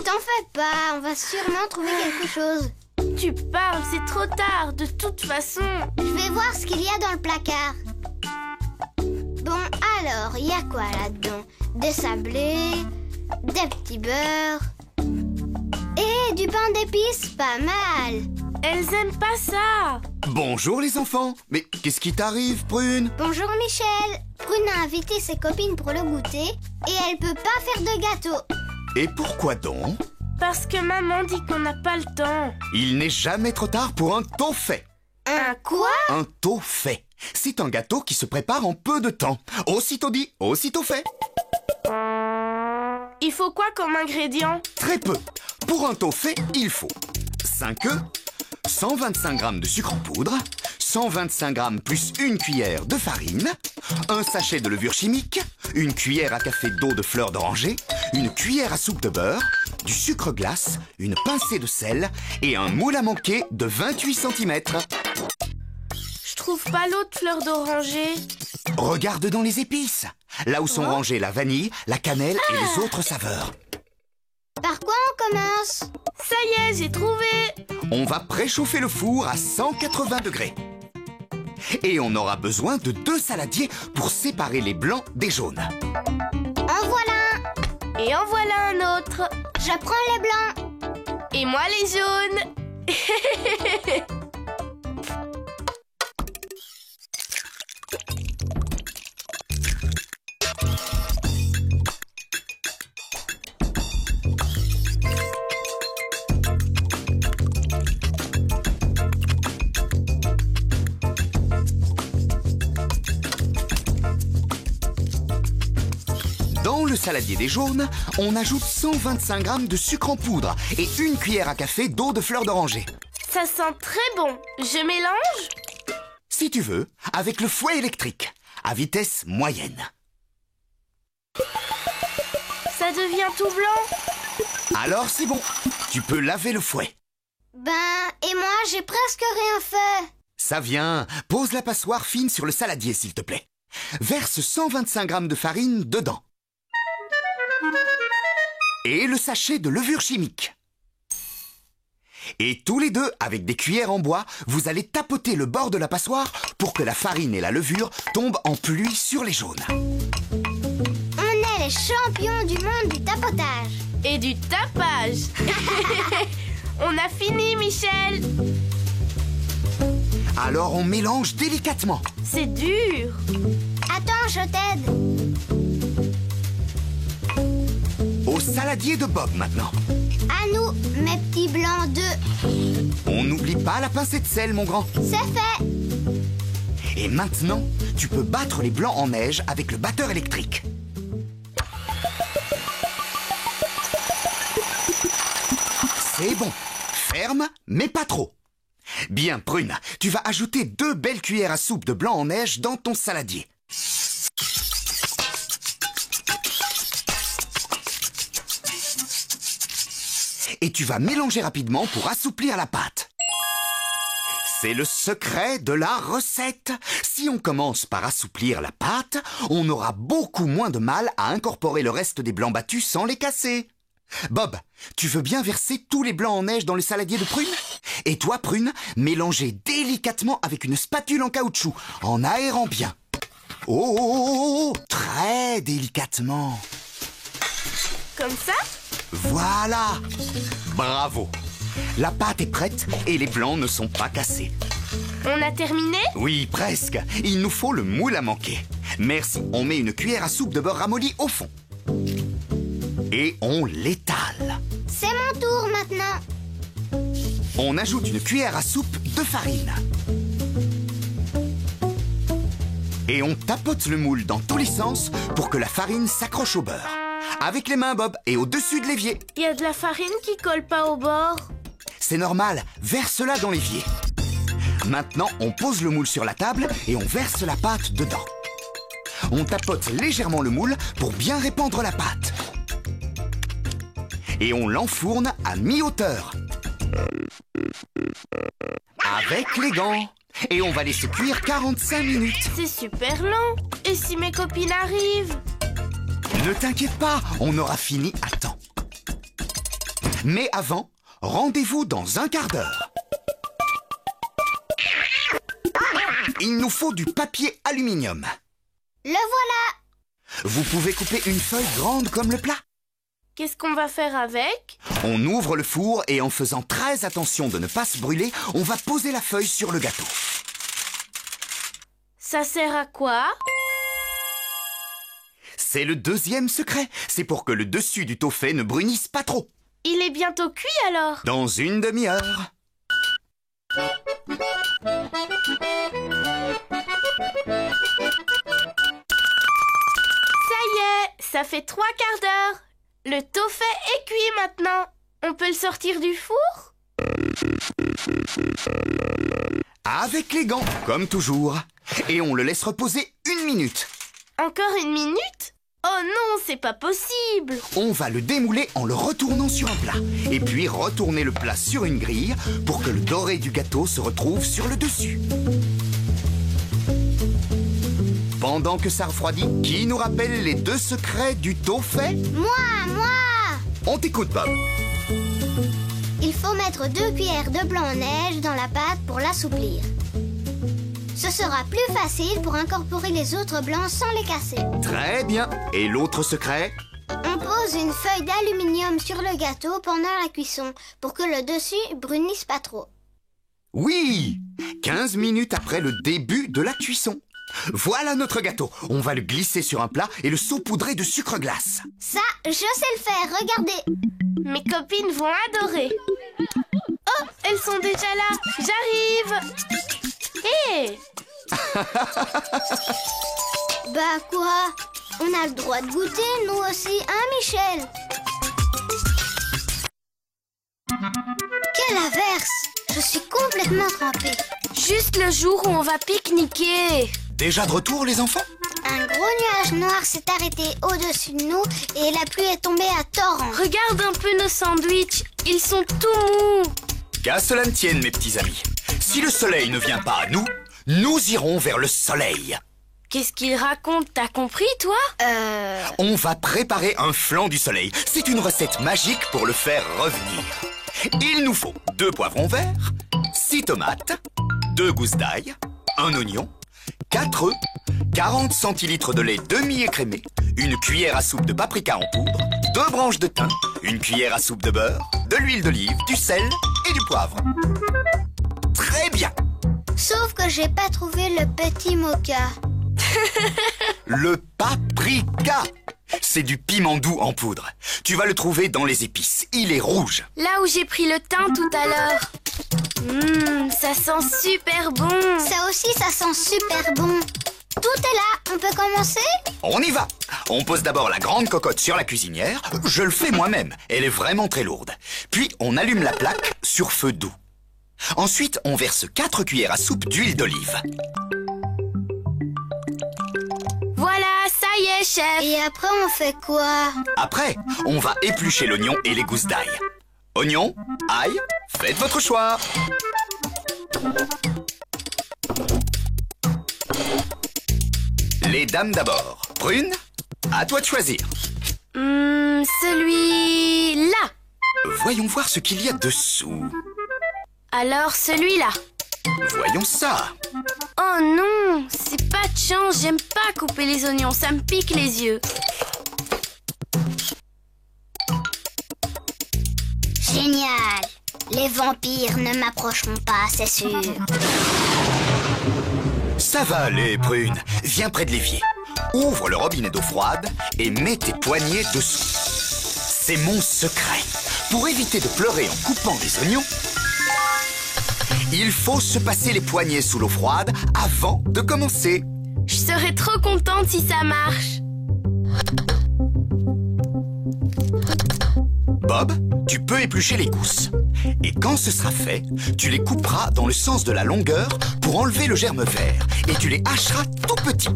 T'en fais pas, on va sûrement trouver quelque chose. Tu parles, c'est trop tard, de toute façon. Je vais voir ce qu'il y a dans le placard. Bon, alors, il y a quoi là-dedans? Des sablés, des petits beurres et du pain d'épices, pas mal. Elles aiment pas ça. Bonjour les enfants. Mais qu'est-ce qui t'arrive, Prune? Bonjour Michel. Prune a invité ses copines pour le goûter et elle peut pas faire de gâteau. Et pourquoi donc? Parce que maman dit qu'on n'a pas le temps. Il n'est jamais trop tard pour un taux fait. Un quoi? Un taux fait. C'est un gâteau qui se prépare en peu de temps. Aussitôt dit, aussitôt fait. Il faut quoi comme ingrédient? Très peu. Pour un taux fait, il faut 5 œufs, 125 g de sucre en poudre, 125 g plus une cuillère de farine, un sachet de levure chimique, une cuillère à café d'eau de fleur d'oranger, une cuillère à soupe de beurre, du sucre glace, une pincée de sel et un moule à manquer de 28 cm. Je trouve pas l'autre fleur d'oranger. Regarde dans les épices, là où sont rangées la vanille, la cannelle et les autres saveurs. Par quoi on commence? Ça y est, j'ai trouvé. On va préchauffer le four à 180 degrés. Et on aura besoin de 2 saladiers pour séparer les blancs des jaunes. En voilà un. Et en voilà un autre. Je prends les blancs. Et moi les jaunes. Dans le saladier des jaunes, on ajoute 125 g de sucre en poudre et une cuillère à café d'eau de fleur d'oranger. Ça sent très bon. Je mélange? Si tu veux, avec le fouet électrique, à vitesse moyenne. Ça devient tout blanc. Alors c'est bon, tu peux laver le fouet. Ben, et moi j'ai presque rien fait. Ça vient, pose la passoire fine sur le saladier s'il te plaît. Verse 125 g de farine dedans. Et le sachet de levure chimique. Et tous les deux, avec des cuillères en bois, vous allez tapoter le bord de la passoire pour que la farine et la levure tombent en pluie sur les jaunes. On est les champions du monde du tapotage. Et du tapage. On a fini, Michel. Alors on mélange délicatement. C'est dur. Attends, je t'aide. Au saladier de Bob maintenant. À nous, mes petits blancs d'œufs. On n'oublie pas la pincée de sel, mon grand. C'est fait. Et maintenant, tu peux battre les blancs en neige avec le batteur électrique. C'est bon. Ferme, mais pas trop. Bien, Prune, tu vas ajouter 2 belles cuillères à soupe de blanc en neige dans ton saladier. Et tu vas mélanger rapidement pour assouplir la pâte. C'est le secret de la recette. Si on commence par assouplir la pâte, on aura beaucoup moins de mal à incorporer le reste des blancs battus sans les casser. Bob, tu veux bien verser tous les blancs en neige dans le saladier de Prune? Et toi, Prune, mélanger délicatement avec une spatule en caoutchouc, en aérant bien. Oh, très délicatement. Comme ça? Voilà! Bravo! La pâte est prête et les blancs ne sont pas cassés. On a terminé? Oui, presque. Il nous faut le moule à manquer. Merci. On met une cuillère à soupe de beurre ramolli au fond. Et on l'étale. C'est mon tour maintenant. On ajoute une cuillère à soupe de farine. Et on tapote le moule dans tous les sens pour que la farine s'accroche au beurre. Avec les mains, Bob, et au-dessus de l'évier. Il y a de la farine qui colle pas au bord. C'est normal, verse-la dans l'évier. Maintenant, on pose le moule sur la table et on verse la pâte dedans. On tapote légèrement le moule pour bien répandre la pâte. Et on l'enfourne à mi-hauteur. Avec les gants. Et on va laisser cuire 45 minutes. C'est super lent. Et si mes copines arrivent? Ne t'inquiète pas, on aura fini à temps. Mais avant, rendez-vous dans un quart d'heure. Il nous faut du papier aluminium. Le voilà! Vous pouvez couper une feuille grande comme le plat. Qu'est-ce qu'on va faire avec? On ouvre le four et en faisant très attention de ne pas se brûler, on va poser la feuille sur le gâteau. Ça sert à quoi? C'est le deuxième secret. C'est pour que le dessus du toffee ne brunisse pas trop. Il est bientôt cuit alors? Dans une demi-heure. Ça y est, ça fait 3 quarts d'heure. Le toffee est cuit maintenant. On peut le sortir du four? Avec les gants, comme toujours. Et on le laisse reposer 1 minute. Encore 1 minute? Oh non, c'est pas possible! On va le démouler en le retournant sur un plat. Et puis retourner le plat sur une grille pour que le doré du gâteau se retrouve sur le dessus. Pendant que ça refroidit, qui nous rappelle les 2 secrets du toffee? Moi! On t'écoute, Bob. Il faut mettre 2 cuillères de blanc en neige dans la pâte pour l'assouplir. Ce sera plus facile pour incorporer les autres blancs sans les casser. Très bien. Et l'autre secret? On pose une feuille d'aluminium sur le gâteau pendant la cuisson pour que le dessus brunisse pas trop. Oui! 15 minutes après le début de la cuisson. Voilà notre gâteau. On va le glisser sur un plat et le saupoudrer de sucre glace. Ça, je sais le faire, regardez. Mes copines vont adorer. Oh, elles sont déjà là. J'arrive. Hé! Bah quoi? On a le droit de goûter, nous aussi, hein Michel? Quelle averse! Je suis complètement trempée. Juste le jour où on va pique-niquer. Déjà de retour, les enfants? Un gros nuage noir s'est arrêté au-dessus de nous et la pluie est tombée à torrent. Regarde un peu nos sandwichs. Ils sont tout mous. Qu'à cela ne tienne, mes petits amis. Si le soleil ne vient pas à nous, nous irons vers le soleil. Qu'est-ce qu'il raconte? T'as compris, toi? On va préparer un flan du soleil. C'est une recette magique pour le faire revenir. Il nous faut 2 poivrons verts, 6 tomates, 2 gousses d'ail, 1 oignon, 4 œufs, 40 centilitres de lait demi-écrémé, une cuillère à soupe de paprika en poudre, 2 branches de thym, une cuillère à soupe de beurre, de l'huile d'olive, du sel et du poivre. Très bien! Sauf que j'ai pas trouvé le petit mocha. Le paprika! C'est du piment doux en poudre. Tu vas le trouver dans les épices. Il est rouge. Là où j'ai pris le thym tout à l'heure. Ça sent super bon. Ça aussi, ça sent super bon. Tout est là, on peut commencer? On y va. On pose d'abord la grande cocotte sur la cuisinière. Je le fais moi-même. Elle est vraiment très lourde. Puis on allume la plaque sur feu doux. Ensuite, on verse 4 cuillères à soupe d'huile d'olive. Voilà, ça y est, chef. Et après, on fait quoi? Après, on va éplucher l'oignon et les gousses d'ail. Oignon, ail, faites votre choix. Les dames d'abord. Prune, à toi de choisir. Celui-là. Voyons voir ce qu'il y a dessous. Alors, celui-là. Voyons ça. Oh non, c'est pas de chance, j'aime pas couper les oignons, ça me pique les yeux. Génial! Les vampires ne m'approcheront pas, c'est sûr. Ça va aller, Prune. Viens près de l'évier. Ouvre le robinet d'eau froide et mets tes poignets dessous. C'est mon secret. Pour éviter de pleurer en coupant des oignons, il faut se passer les poignets sous l'eau froide avant de commencer. Je serais trop contente si ça marche. Bob, tu peux éplucher les gousses. Et quand ce sera fait, tu les couperas dans le sens de la longueur pour enlever le germe vert. Et tu les hacheras tout petits.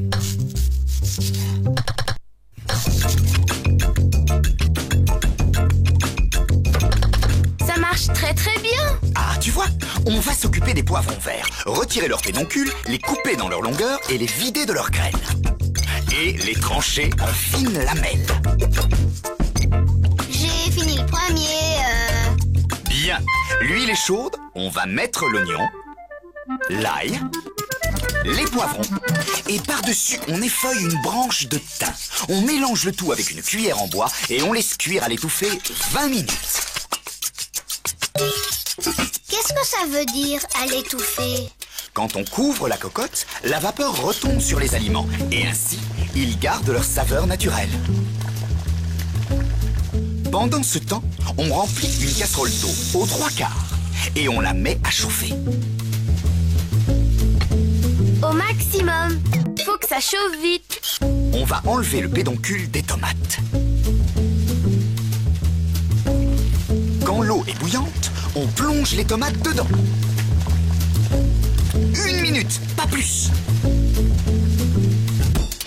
Ça marche très très bien. Ah, tu vois, on va s'occuper des poivrons verts. Retirer leurs pédoncules, les couper dans leur longueur et les vider de leurs graines. Et les trancher en fines lamelles. J'ai fini le premier, L'huile est chaude, on va mettre l'oignon, l'ail, les poivrons et par-dessus on effeuille une branche de thym. On mélange le tout avec une cuillère en bois et on laisse cuire à l'étouffée 20 minutes. Qu'est-ce que ça veut dire, à l'étouffer? Quand on couvre la cocotte, la vapeur retombe sur les aliments et ainsi, ils gardent leur saveur naturelle. Pendant ce temps, on remplit une casserole d'eau aux 3/4 et on la met à chauffer. Au maximum. Faut que ça chauffe vite. On va enlever le pédoncule des tomates. Quand l'eau est bouillante, on plonge les tomates dedans. 1 minute, pas plus.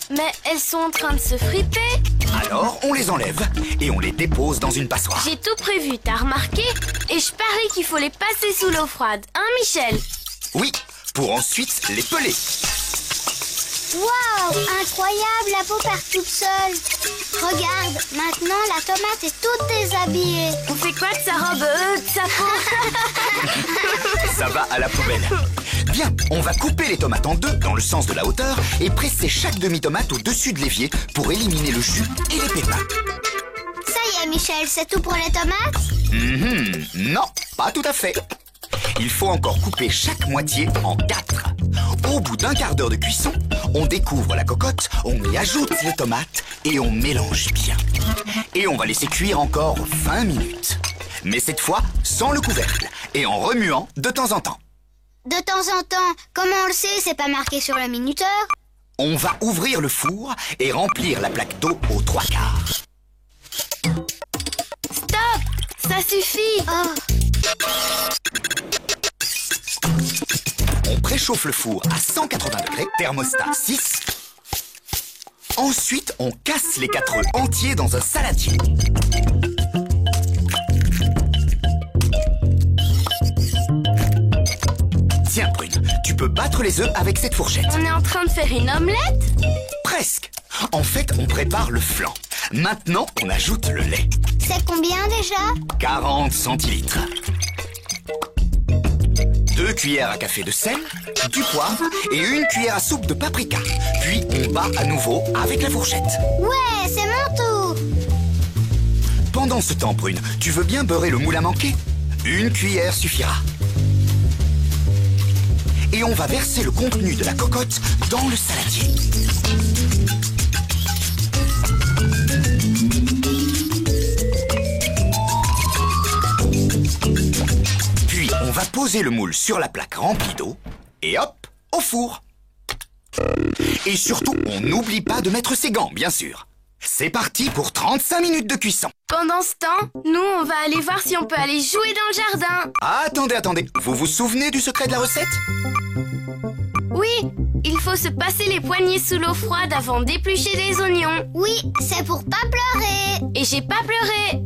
Mais elles sont en train de se friter. Alors, on les enlève et on les dépose dans une passoire. J'ai tout prévu, t'as remarqué? Et je parie qu'il faut les passer sous l'eau froide. Hein, Michel? Oui, pour ensuite les peler. Waouh, incroyable, la peau part toute seule. Regarde, maintenant la tomate est toute déshabillée. On fait quoi de sa robe, de sa peau? Ça va à la poubelle. Bien, on va couper les tomates en deux dans le sens de la hauteur et presser chaque demi-tomate au-dessus de l'évier pour éliminer le jus et les pépins. Ça y est, Michel, c'est tout pour les tomates? Non, pas tout à fait. Il faut encore couper chaque moitié en 4. Au bout d'1/4 d'heure de cuisson, on découvre la cocotte, on y ajoute les tomates et on mélange bien. Et on va laisser cuire encore 20 minutes. Mais cette fois, sans le couvercle et en remuant de temps en temps. De temps en temps, comment on le sait, c'est pas marqué sur le minuteur? On va ouvrir le four et remplir la plaque d'eau aux 3/4. Stop! Ça suffit! Oh, On préchauffe le four à 180 degrés, thermostat 6. Ensuite, on casse les 4 œufs entiers dans un saladier. Tiens, Prune, tu peux battre les œufs avec cette fourchette. On est en train de faire une omelette? Presque. En fait, on prépare le flan. Maintenant, on ajoute le lait. c'est combien déjà? 40 centilitres. 2 cuillères à café de sel, du poivre et 1 cuillère à soupe de paprika. Puis on bat à nouveau avec la fourchette. Ouais, c'est mon tour. Pendant ce temps, Prune, tu veux bien beurrer le moule à manquer? 1 cuillère suffira. Et on va verser le contenu de la cocotte dans le saladier. Puis on va poser le moule sur la plaque remplie d'eau et hop, au four. Et surtout, on n'oublie pas de mettre ses gants, bien sûr. C'est parti pour 35 minutes de cuisson. Pendant ce temps, nous, on va aller voir si on peut aller jouer dans le jardin. Attendez. Vous vous souvenez du secret de la recette? Oui, il faut se passer les poignets sous l'eau froide avant d'éplucher les oignons. Oui, c'est pour pas pleurer. Et j'ai pas pleuré.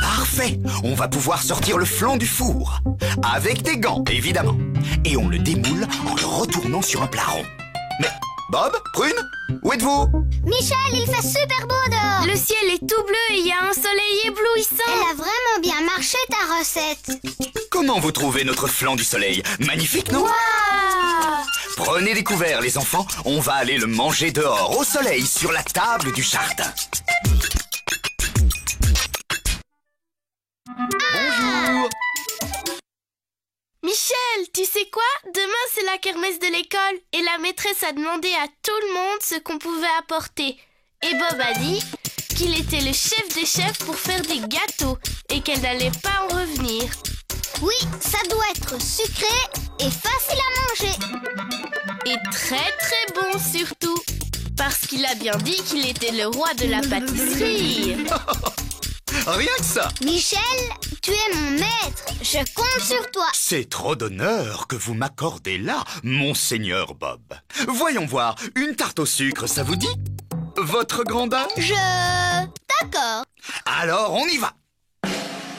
Parfait. On va pouvoir sortir le flan du four. Avec des gants, évidemment. Et on le démoule en le retournant sur un plat rond. Mais, Bob, Prune, où êtes-vous? Michel, il fait super beau dehors. Le ciel est tout bleu et il y a un soleil éblouissant. Elle a vraiment bien marché, ta recette. Comment vous trouvez notre flan du soleil? Magnifique, non? Ah! Prenez des couverts, les enfants. On va aller le manger dehors, au soleil, sur la table du jardin. Bonjour. Michel, tu sais quoi? Demain, c'est la kermesse de l'école et la maîtresse a demandé à tout le monde ce qu'on pouvait apporter. Et Bob a dit qu'il était le chef des chefs pour faire des gâteaux et qu'elle n'allait pas en revenir. Oui, ça doit être sucré et facile à manger. Et très bon surtout, parce qu'il a bien dit qu'il était le roi de la pâtisserie. Rien que ça. Michel, tu es mon maître. Je compte sur toi. C'est trop d'honneur que vous m'accordez là, monseigneur Bob. Voyons voir, une tarte au sucre, ça vous dit? Votre grandeur? D'accord. Alors, on y va.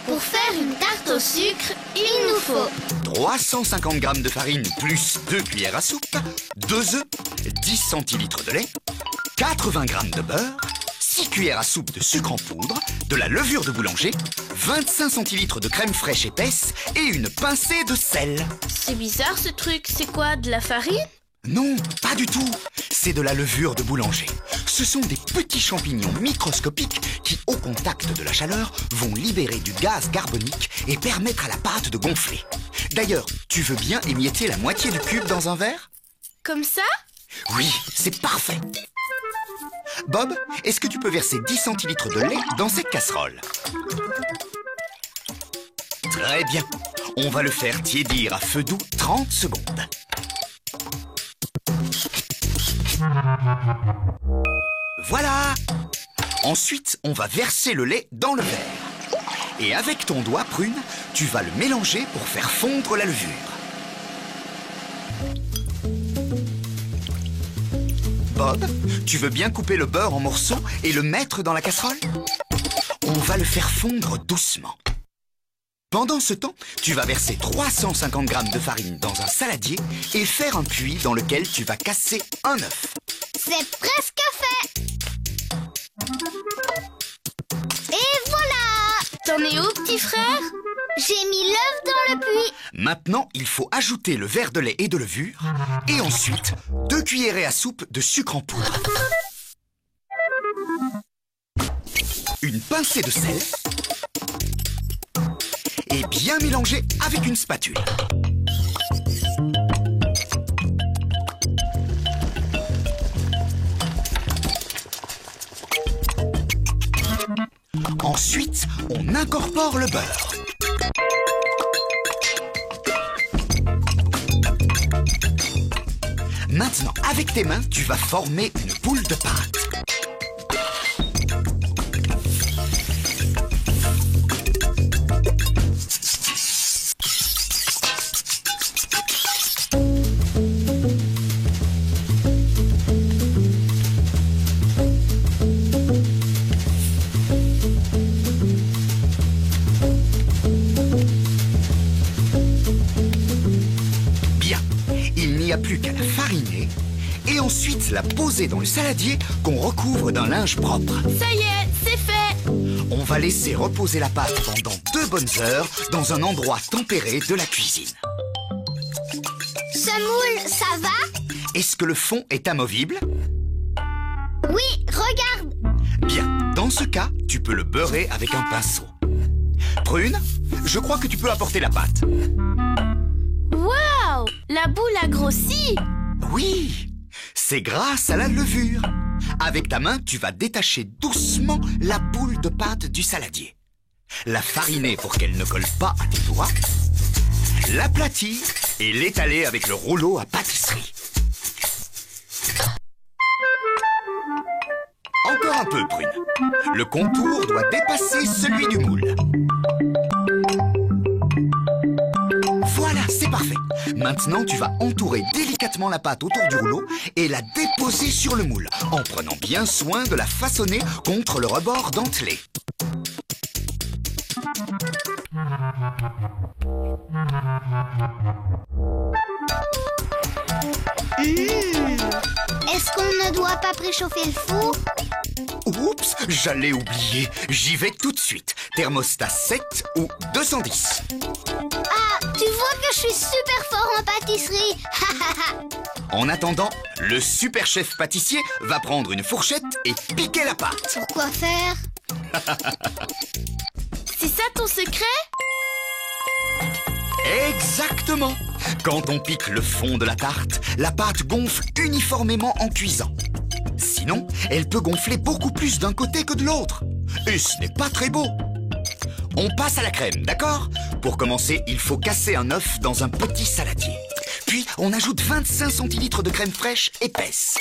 Pour faire une tarte au sucre, il nous faut 350 g de farine plus 2 cuillères à soupe, 2 œufs, 10 centilitres de lait, 80 g de beurre, 6 cuillères à soupe de sucre en poudre, de la levure de boulanger, 25 centilitres de crème fraîche épaisse et une pincée de sel. C'est bizarre ce truc, c'est quoi, de la farine? Non, pas du tout. C'est de la levure de boulanger. Ce sont des petits champignons microscopiques qui, au contact de la chaleur, vont libérer du gaz carbonique et permettre à la pâte de gonfler. D'ailleurs, tu veux bien émietter la moitié du cube dans un verre? Comme ça? Oui, c'est parfait. Bob, est-ce que tu peux verser 10 centilitres de lait dans cette casserole? Très bien. On va le faire tiédir à feu doux 30 secondes. Voilà! Ensuite, on va verser le lait dans le verre. Et avec ton doigt, Prune, tu vas le mélanger pour faire fondre la levure. Bob, tu veux bien couper le beurre en morceaux et le mettre dans la casserole? On va le faire fondre doucement. Pendant ce temps, tu vas verser 350 g de farine dans un saladier et faire un puits dans lequel tu vas casser un œuf. C'est presque fait. Et voilà! T'en es où, petit frère? J'ai mis l'œuf dans le puits. Maintenant, il faut ajouter le verre de lait et de levure et ensuite 2 cuillerées à soupe de sucre en poudre. Une pincée de sel et bien mélanger avec une spatule. Ensuite, on incorpore le beurre. Maintenant, avec tes mains, tu vas former une boule de pâte. Plus qu'à la fariner et ensuite la poser dans le saladier qu'on recouvre d'un linge propre. Ça y est, c'est fait. On va laisser reposer la pâte pendant 2 bonnes heures dans un endroit tempéré de la cuisine. Ce moule, ça va? Est-ce que le fond est amovible? Oui, regarde. Bien, dans ce cas, tu peux le beurrer avec un pinceau. Prune, je crois que tu peux apporter la pâte. Waouh! La boule a grossi! Oui, c'est grâce à la levure. Avec ta main, tu vas détacher doucement la boule de pâte du saladier. La fariner pour qu'elle ne colle pas à tes doigts. L'aplatir et l'étaler avec le rouleau à pâtisserie. Encore un peu, Prune. Le contour doit dépasser celui du moule. Voilà, c'est parfait. Maintenant, tu vas entourer délicatement la pâte autour du rouleau et la déposer sur le moule, en prenant bien soin de la façonner contre le rebord dentelé. Est-ce qu'on ne doit pas préchauffer le four? Oups, j'allais oublier. J'y vais tout de suite. Thermostat 7 ou 210. Ah, tu vois que je suis super fort en pâtisserie. En attendant, le super chef pâtissier va prendre une fourchette et piquer la pâte. Pourquoi faire? C'est ça ton secret? Exactement. Quand on pique le fond de la tarte, la pâte gonfle uniformément en cuisant. Sinon, elle peut gonfler beaucoup plus d'un côté que de l'autre. Et ce n'est pas très beau. On passe à la crème, d'accord? Pour commencer, il faut casser un œuf dans un petit saladier. Puis, on ajoute 25 centilitres de crème fraîche épaisse.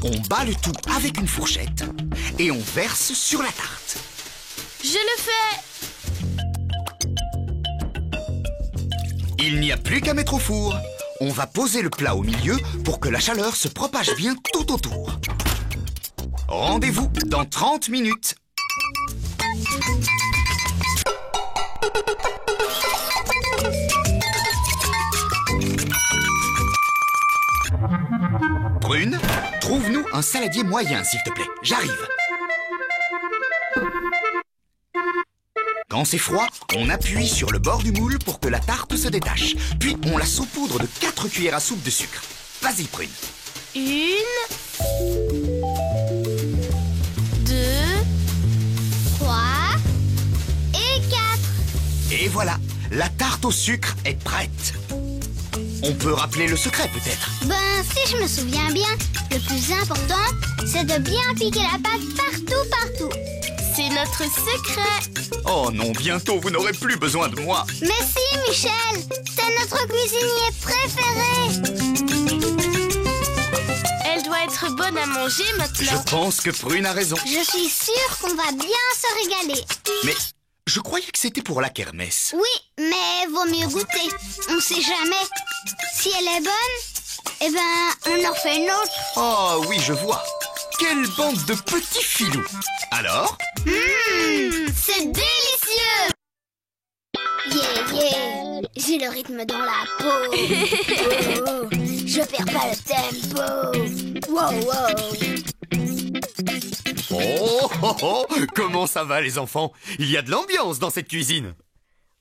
On bat le tout avec une fourchette et on verse sur la tarte. Je le fais! Il n'y a plus qu'à mettre au four. On va poser le plat au milieu pour que la chaleur se propage bien tout autour. Rendez-vous dans 30 minutes. Prune, trouve-nous un saladier moyen, s'il te plaît. J'arrive. Quand c'est froid, on appuie sur le bord du moule pour que la tarte se détache. Puis on la saupoudre de 4 cuillères à soupe de sucre. Vas-y, Prune. 1, 2, 3 et 4. Et voilà, la tarte au sucre est prête. On peut rappeler le secret, peut-être. Ben, si je me souviens bien, le plus important, c'est de bien piquer la pâte partout. c'est notre secret. Oh non, bientôt vous n'aurez plus besoin de moi. Mais si, Michel, c'est notre cuisinier préféré. Elle doit être bonne à manger Je maintenant. pense que Prune a raison. Je suis sûre qu'on va bien se régaler. Mais je croyais que c'était pour la kermesse. Oui, mais vaut mieux goûter. On sait jamais. Si elle est bonne, eh ben, on en fait une autre. Oh oui, je vois. Quelle bande de petits filous. Alors? C'est délicieux. Yeah, j'ai le rythme dans la peau. Oh, je perds pas le tempo. Oh, oh, oh. Comment ça va les enfants? Il y a de l'ambiance dans cette cuisine.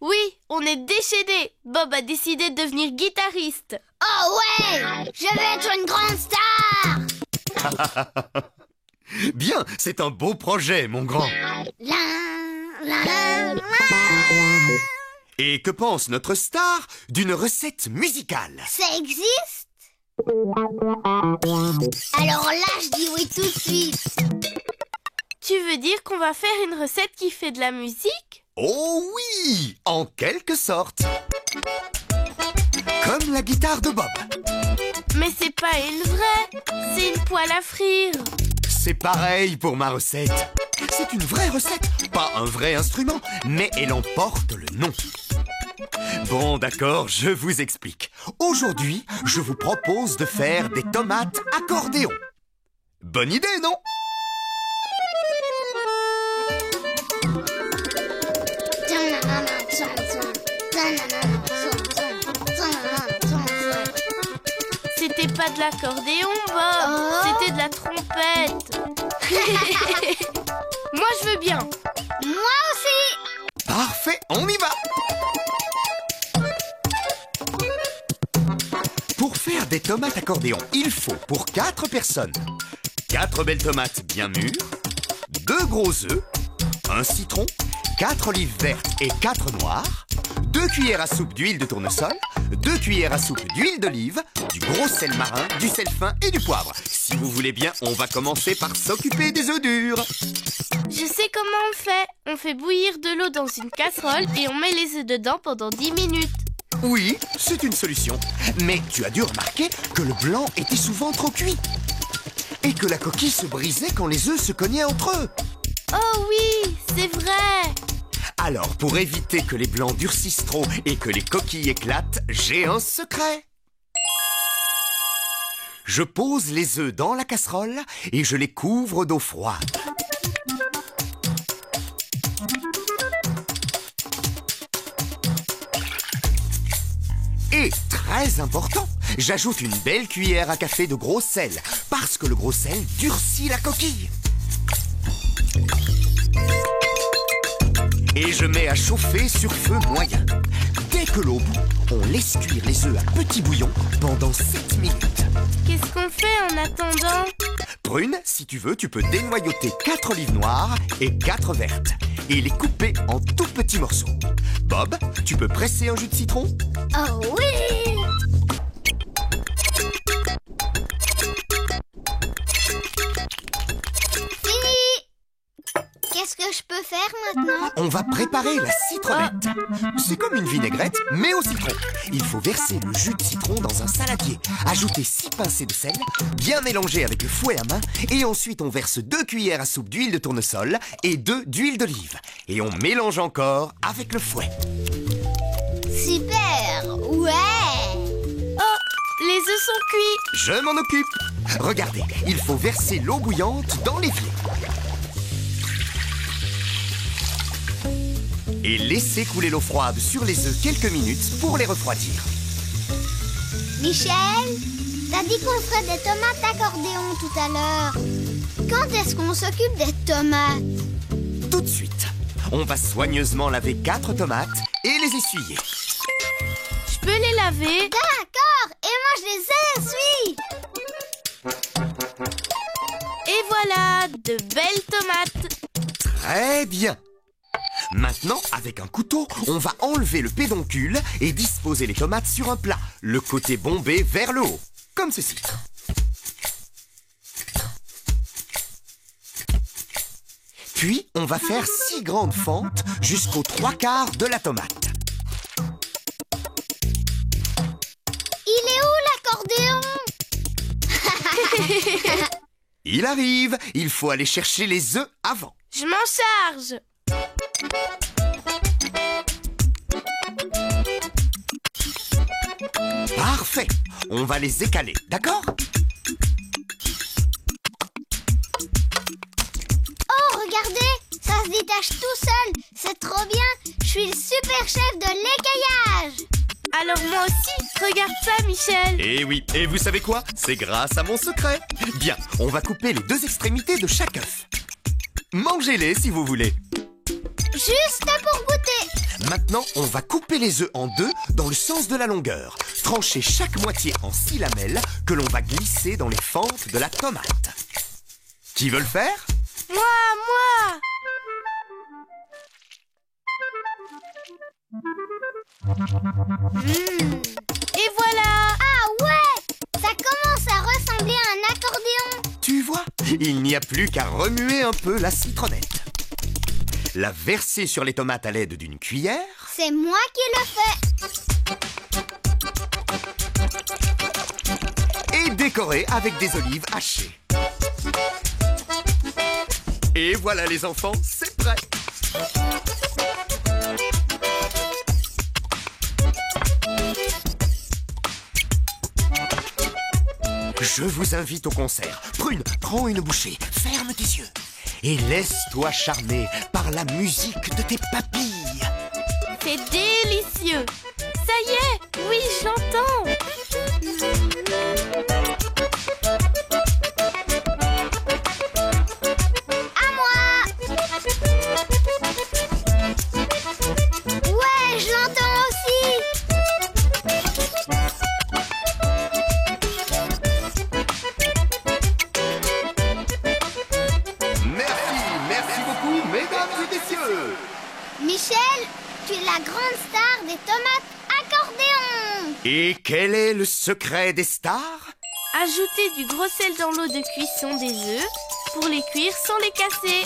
Oui, on est déchaînés. Bob a décidé de devenir guitariste. Oh ouais, je vais être une grande star. Bien, c'est un beau projet, mon grand. La. Et que pense notre star d'une recette musicale? Ça existe? Alors là, je dis oui tout de suite. Tu veux dire qu'on va faire une recette qui fait de la musique? Oh oui, en quelque sorte. Comme la guitare de Bob. Mais c'est pas une vraie, c'est une poêle à frire. C'est pareil pour ma recette. C'est une vraie recette, pas un vrai instrument, mais elle en porte le nom. Bon, d'accord, je vous explique. Aujourd'hui, je vous propose de faire des tomates accordéon. Bonne idée, non? C'était pas de l'accordéon, Bob, c'était de la trompette. Moi, je veux bien. Moi aussi. Parfait, on y va. Pour faire des tomates accordéon, il faut pour 4 personnes 4 belles tomates bien mûres, 2 gros œufs, un citron, 4 olives vertes et 4 noires, 2 cuillères à soupe d'huile de tournesol, 2 cuillères à soupe d'huile d'olive, du gros sel marin, du sel fin et du poivre. Si vous voulez bien, on va commencer par s'occuper des œufs durs. Je sais comment on fait. On fait bouillir de l'eau dans une casserole et on met les œufs dedans pendant 10 minutes. Oui, c'est une solution. Mais tu as dû remarquer que le blanc était souvent trop cuit. Et que la coquille se brisait quand les œufs se cognaient entre eux. Oh oui, c'est vrai. Alors, pour éviter que les blancs durcissent trop et que les coquilles éclatent, j'ai un secret. Je pose les œufs dans la casserole et je les couvre d'eau froide. Et, très important, j'ajoute une belle cuillère à café de gros sel, parce que le gros sel durcit la coquille. Et je mets à chauffer sur feu moyen. Dès que l'eau bout, on laisse cuire les œufs à petit bouillon pendant 7 minutes. Qu'est-ce qu'on fait en attendant? Prune, si tu veux, tu peux dénoyauter 4 olives noires et 4 vertes et les couper en tout petits morceaux. Bob, tu peux presser un jus de citron? Oh oui. Fini. Qu'est-ce que je peux faire maintenant? On va préparer la citronnette. C'est comme une vinaigrette, mais au citron. Il faut verser le jus de citron dans un saladier, ajouter 6 pincées de sel, bien mélanger avec le fouet à main, et ensuite on verse 2 cuillères à soupe d'huile de tournesol et 2 d'huile d'olive. Et on mélange encore avec le fouet. Super. Ouais. Oh, les œufs sont cuits. Je m'en occupe. Regardez, il faut verser l'eau bouillante dans l'évier. Et laisser couler l'eau froide sur les œufs quelques minutes pour les refroidir. Michel, t'as dit qu'on ferait des tomates accordéon tout à l'heure. Quand est-ce qu'on s'occupe des tomates? Tout de suite. On va soigneusement laver 4 tomates et les essuyer. Je peux les laver? D'accord, et moi je les essuie. Et voilà, de belles tomates. Très bien. Maintenant, avec un couteau, on va enlever le pédoncule et disposer les tomates sur un plat, le côté bombé vers le haut, comme ceci. Puis, on va faire 6 grandes fentes jusqu'aux 3/4 de la tomate. Il est où l'accordéon? Il arrive, il faut aller chercher les œufs avant. Je m'en charge. Parfait, on va les écaler, d'accord? Oh, regardez, ça se détache tout seul. C'est trop bien. Je suis le super chef de l'écaillage. Alors moi aussi, regarde ça, Michel. Eh oui, et vous savez quoi? C'est grâce à mon secret. Bien, on va couper les 2 extrémités de chaque œuf. Mangez-les si vous voulez. Juste pour goûter. Maintenant, on va couper les œufs en 2 dans le sens de la longueur. Trancher chaque moitié en 6 lamelles que l'on va glisser dans les fentes de la tomate. Qui veut le faire? Moi. Et voilà. Ah ouais, ça commence à ressembler à un accordéon. Tu vois, il n'y a plus qu'à remuer un peu la citronnette. La verser sur les tomates à l'aide d'une cuillère. C'est moi qui le fais. Et décorer avec des olives hachées. Et voilà les enfants, c'est prêt. Je vous invite au concert. Prune, prends une bouchée, ferme tes yeux et laisse-toi charmer par la musique de tes papilles. C'est délicieux. Ça y est, oui, j'entends. À moi. Ouais, je l'entends aussi. Merci beaucoup, mesdames et messieurs. Michel, tu es la grande star des tomates accordéon. Et quel est le secret des stars? Ajouter du gros sel dans l'eau de cuisson des œufs pour les cuire sans les casser.